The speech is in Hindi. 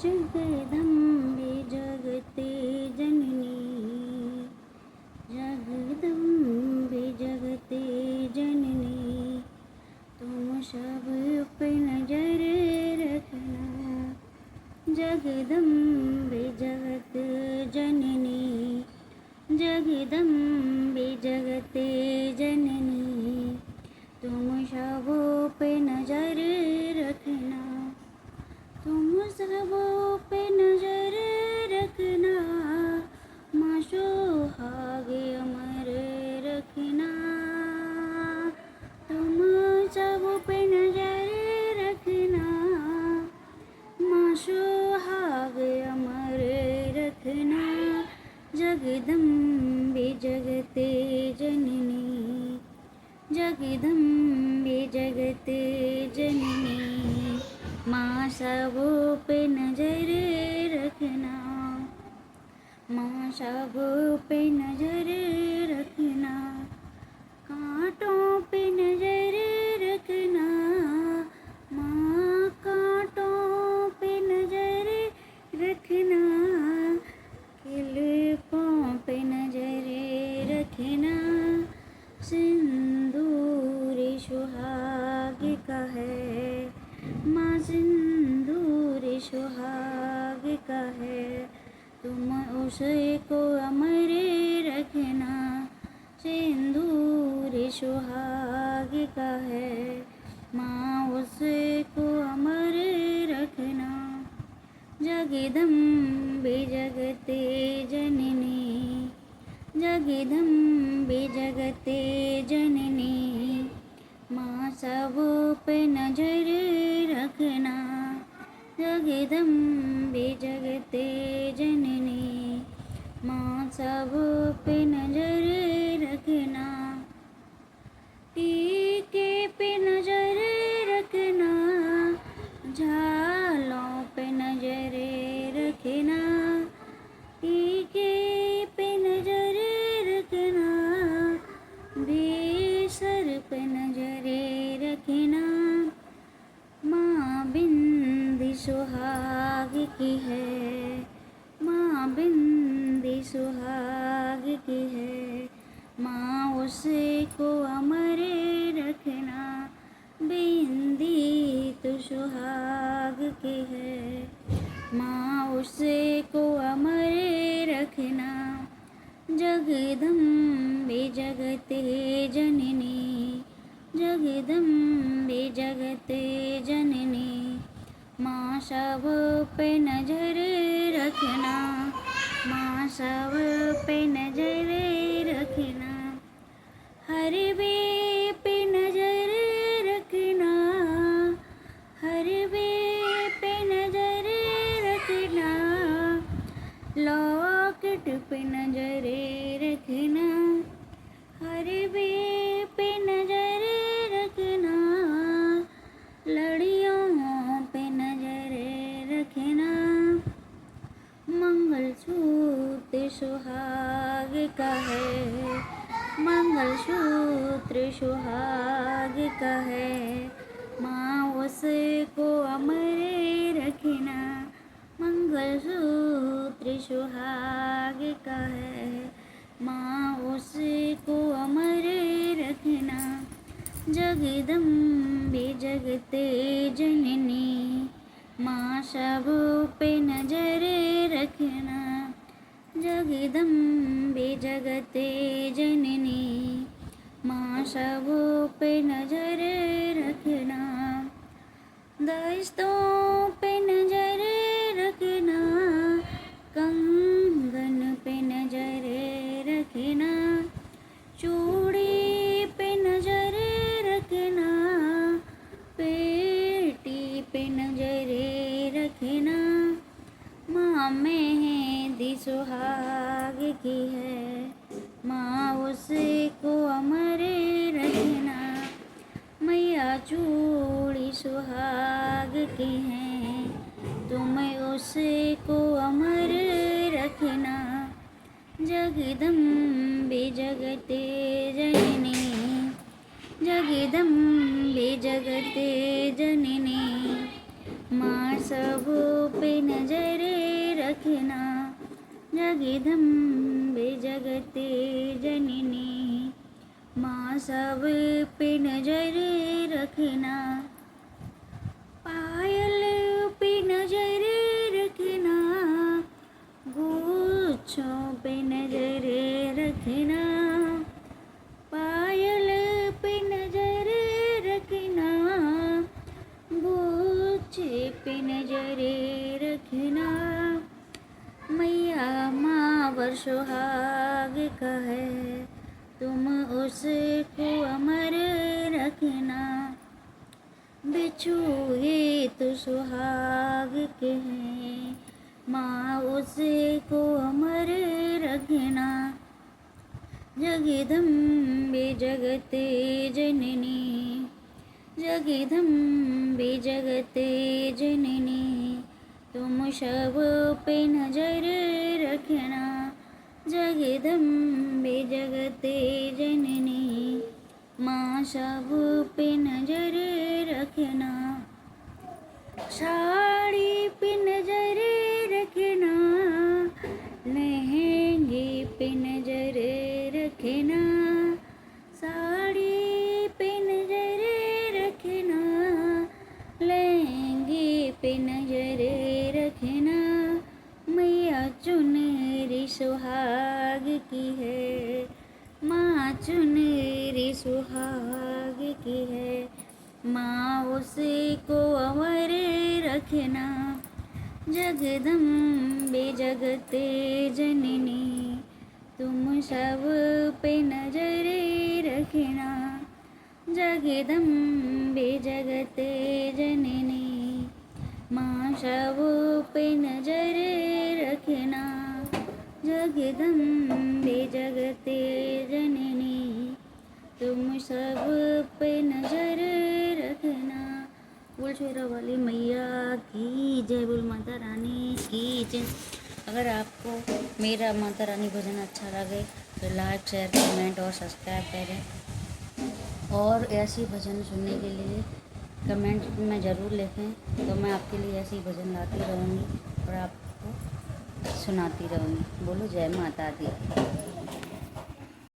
जगदम्बे जगते जननी, जगदम्बे जगते जननी, तुम सब पे नजर रखना। जगदम्बे जगत जननी, जगदम्बे जगते जननी, तुम सबों पे नजर रखना। तुम सबों पे नजर रखना, माँ सुहागे अमर रखना। तुम सबों पे नजर रखना, माँ सुहागे अमर रखना। जगदम्बे जगते जननी, जगदम्बे जगते जननी, माँ सबों पे नजर रखना। माँ सबों पे नजर रखना, कांटों पे नजर रखना। माँ कांटों पे नजर रखना, किलकों पे नजर रखना। सिंदूर सुहाग का है, माँ सिंदूर सुहाग का है, तुम उसको अमर रखना। सिंदूर सुहाग का है, माँ उसको अमर रखना। जगदम्बे जगते जननी, जगदम्बे जगते जननी, माँ सबों पे नजर रखना। जगदम्बे जगते जननी, माँ सबों पे नजर रखना। टीके पे नजर रखना, झालों पे नजर रखना। टीके पे नजर रखना, बेसर पे नजर रखना। माँ बिंदी सुहाग की है, माँ बिंदी सुहाग की है, माँ उसको अमर रखना। बिंदी तो सुहाग की है, माँ उसको अमर रखना। जगदम्बे जगते जननी, जगदम्बे जगते जननी, माँ सब पे नजर रखना। माँ सब पे नजर रखना, हर वे पे नजर रखना। हर वे पे नजर रखना, लॉकेट पे नजर रखना। हर वे पे नजर रखना, लड़ियों पे नजर रखना। मंगलसूत्र सुहाग का है, मंगलसूत्र सुहाग का है, माँ उसको अमर रखना। मंगलसूत्र सुहाग का है, माँ उसको अमर रखना। जगदम्बे जगते जननी, माँ सबों पे नजर रखना। जगदम्बे जगते जननी, माँ सबों पे नजर रखना। दस्तों पे नजर रखना, कंगन पे नजर रखना। चूड़ी पे नजर रखना, पेटी पे नजर रखना। माँ मेहंदी सुहाग की है, माँ उसको अमर रखना। मैया चूड़ी सुहाग की है, तुम्हें उसको अमर रखना। जगदम्बे जगते जननी, जगदम्बे जगते जननी, माँ सब पे नजर रखना, जगदम्बे जगते जननी। माँ सब पे नजर रखना, पायल पे नजर रखना, गुच्छों पे नजर रखना, पायल पे नजर रखना, गुच्छे पे नजर रखना। मैया माँ वर्षोहाग का है, तुम उसको अमर रखना। बिछुए तो सुहाग के हैं, माँ उसको अमर रखना। जगदम्बे जगते जननी, जगदम्बे जगते जननी। तुम सब पे नजर रखना, जगदम्बे जगते जननी। माँ सब पे नजर रखना, साड़ी पे नजर रखना, लहंगे पे नजर रखना, साड़ी पे नजर रखना, लहंगे पे नजर रखना। मैया चुनरी सुहाग की है, माँ चुनरी सुहाग की है। माँ उसको अमर रखना, जगदम्बे जगते जननी। तुम सब पे नजर रखना, जगदम्बे जगते जननी। माँ सब पे नजर रखना, जगदम्बे जगते जननी। तुम सब पे नजर रखना। बोल शेरा वाली मैया की जय, बोल माता रानी की जय। अगर आपको मेरा माता रानी भजन अच्छा लगे तो लाइक शेयर कमेंट और सब्सक्राइब करें, और ऐसी भजन सुनने के लिए कमेंट में ज़रूर लिखें, तो मैं आपके लिए ऐसी भजन लाती रहूँगी और आपको सुनाती रहूँगी। बोलो जय माता दी।